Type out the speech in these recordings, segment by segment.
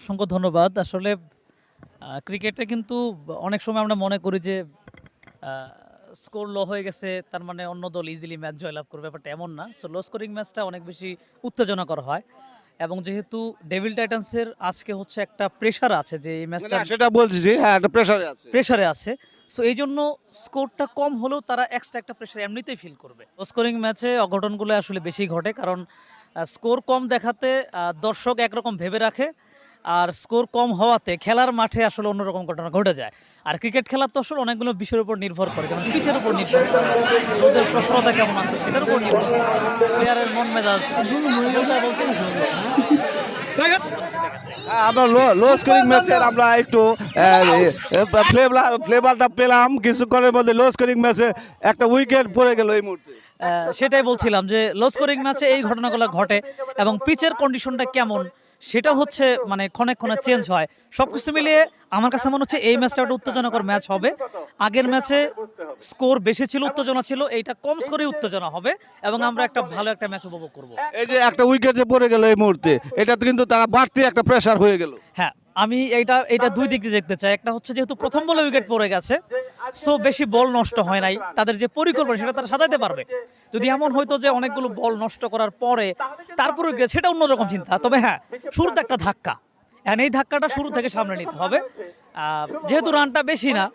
অসংখ্য ধন্যবাদ। আসলে ক্রিকেটে কিন্তু অনেক সময় আমরা মনে করি যে আ স্কোর লো হয়ে গেছে তার মানে অন্য দল ইজিলি ম্যাচ জয়লাভ করবে। ব্যাপারটা এমন না। সো লো স্কোরিং ম্যাচটা অনেক বেশি উত্তেজনাকর হয় এবং যেহেতু ডেভিল টাইটান্সের আজকে হচ্ছে একটা প্রেশার আছে যে এই ম্যাচটা না সেটা বলছি জি, হ্যাঁ, একটা প্রেশারে আছে। প্রেশারে আছে। সো এইজন্য স্কোরটা কম হলেও তারা এক্সট্রা একটা প্রেশার এমনিতেই ফিল করবে। লো স্কোরিং ম্যাচে অঘটনগুলো আসলে বেশি ঘটে কারণ স্কোর কম দেখাতে দর্শক একরকম ভেবে রাখে। আর স্কোর কম হওয়াতে খেলার মাঠে আসলে অন্যরকম ঘটনা ঘটে যায়। আর ক্রিকেট খেলা তো আসলে অনেকগুলো বিষয়ের উপর নির্ভর করে। যেমন পিচের উপর নির্ভর করে, রোদের প্রখরতা কেমন আছে সেটার উপর নির্ভর করে। প্লেয়ারের মন মেজাজ কোনটা বলতে হ্যাঁ, আমরা লো স্কোরিং ম্যাচের আমরা একটু ফ্লেভারটা পেলাম কিছুক্ষণের মধ্যে। লো স্কোরিং ম্যাচে একটা উইকেট পড়ে গেল এই মুহূর্তে। সেটাই বলছিলাম যে লো স্কোরিং ম্যাচে এই ঘটনাগুলো ঘটে এবং পিচের কন্ডিশনটা কেমন সেটা হচ্ছে মানে ক্ষণে ক্ষণে চেঞ্জ হয়। সবকিছু মিলিয়ে আমার কাছে মনে হচ্ছে এই ম্যাচটা একটা উত্তেজনাকর ম্যাচ হবে। আগের ম্যাচে স্কোর বেশি ছিল, উত্তেজনা ছিল। এইটা কম স্কোরে উত্তেজনা হবে এবং আমরা একটা ভালো একটা ম্যাচ উপভোগ করব। এই যে একটা উইকেট যে পড়ে গেল এই মুহূর্তে, এটা তো কিন্তু তারা বাড়তি একটা প্রেশার হয়ে গেল। হ্যাঁ, আমি এইটা ২ দিক দিয়ে দেখতে চাই। একটা হচ্ছে যেহেতু প্রথম বলে উইকেট পড়ে গেছে, সো বেশি বল নষ্ট হয় নাই। তাদের যে পরিকল্পনা সেটা তারা সাজাইতে পারবে। যদি এমন হইতো যে অনেকগুলো বল নষ্ট করার পরে তারপরে উইকেট সেটা অন্যরকম চিন্তা। তবে হ্যাঁ, শুরুতে একটা ধাক্কা। এখন এই ধাক্কাটা শুরু থেকে সামলে নিতে হবে। যেহেতু রানটা বেশি না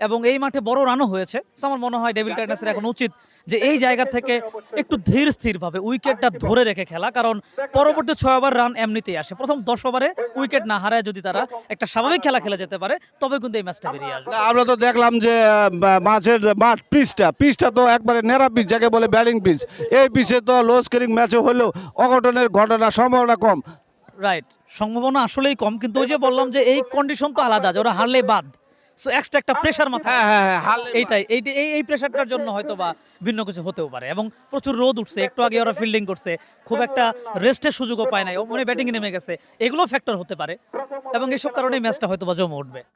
এবং এই মাঠে বড় রানও হয়েছে। সো আমার মনে হয় ডেভিল টাইটান্সের এখন উচিত যে এই জায়গা থেকে একটু ধীর স্থিরভাবে উইকেটটা ধরে রেখে খেলা। কারণ পরবর্তী ৬ ওভার রান এমনিতেই আসে। প্রথম ১০ ওভারে উইকেট না হারায় যদি তারা একটা স্বাভাবিক খেলা খেলে যেতে পারে তবে কিন্তু এই ম্যাচটা বেরিয়ে আসবে। না, আমরা তো দেখলাম যে মাঝের মাঠ পিচটা তো একবারে নেড়া পিচ, যাকে বলে ব্যাটিং পিচ। এই পিচে তো লো স্কোরিং ম্যাচে হলেও অঘটনের ঘটনা সম্ভাবনা কম। রাইট। সম্ভাবনা আসলেই কম। কিন্তু ওই যে বললাম যে এই কন্ডিশন তো আলাদা যে ওরা হারলেই বাদ। সো এক্সট্রা একটা প্রেশার মাথায় হ্যাঁ হ্যাঁ হ্যাঁ, হারলে এইটাই এই প্রেশারটার জন্য হয়তোবা ভিন্ন কিছু হতেও পারে এবং প্রচুর রোদ উঠছে। একটু আগে ওরা ফিল্ডিং করছে। খুব একটা রেস্টের সুযোগও পায় নাই। ও মানে ব্যাটিংয়ে নেমে গেছে। এগুলো ফ্যাক্টর হতে পারে এবং এসব কারণেই ম্যাচটা হয়তোবা জমে উঠবে।